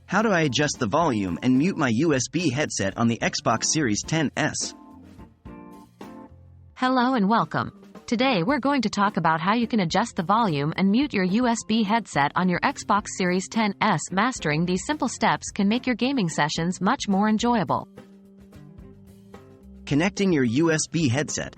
How do I adjust the volume and mute my USB headset on the Xbox Series X? Hello and welcome. Today we're going to talk about how you can adjust the volume and mute your USB headset on your Xbox Series X. Mastering these simple steps can make your gaming sessions much more enjoyable. Connecting your USB headset.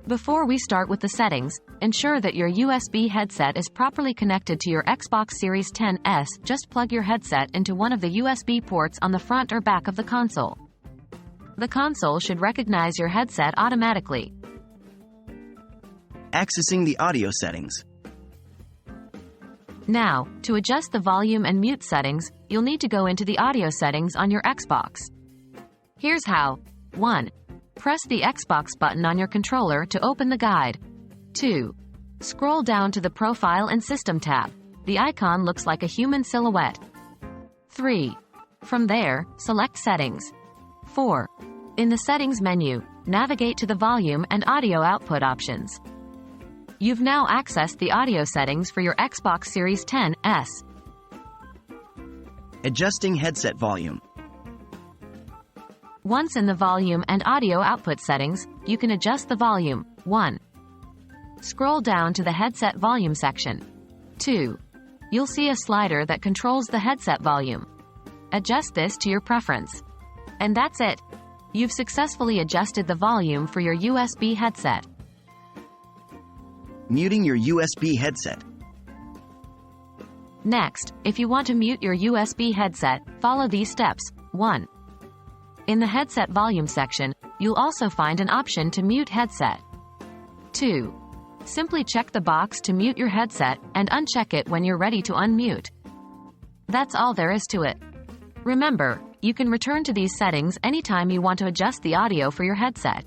Before we start with the settings, ensure that your USB headset is properly connected to your Xbox Series X. Just plug your headset into one of the USB ports on the front or back of the console. The console should recognize your headset automatically. Accessing the audio settings. Now, to adjust the volume and mute settings, you'll need to go into the audio settings on your Xbox. Here's how. 1. Press the Xbox button on your controller to open the guide. 2. Scroll down to the Profile and System tab. The icon looks like a human silhouette. 3. From there, select Settings. 4. In the Settings menu, navigate to the volume and audio output options. You've now accessed the audio settings for your Xbox Series X. Adjusting headset volume. Once in the volume and audio output settings, you can adjust the volume. 1. Scroll down to the headset volume section. 2. You'll see a slider that controls the headset volume. Adjust this to your preference. And that's it. You've successfully adjusted the volume for your USB headset. Muting your USB headset. Next, if you want to mute your USB headset, follow these steps. 1. In the headset volume section, you'll also find an option to mute headset. 2. Simply check the box to mute your headset and uncheck it when you're ready to unmute. That's all there is to it. Remember, you can return to these settings anytime you want to adjust the audio for your headset.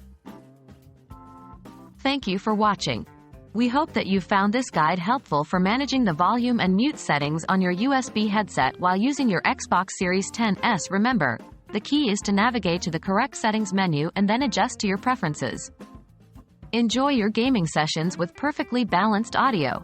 Thank you for watching. We hope that you found this guide helpful for managing the volume and mute settings on your USB headset while using your Xbox Series X. Remember, the key is to navigate to the correct settings menu and then adjust to your preferences. Enjoy your gaming sessions with perfectly balanced audio.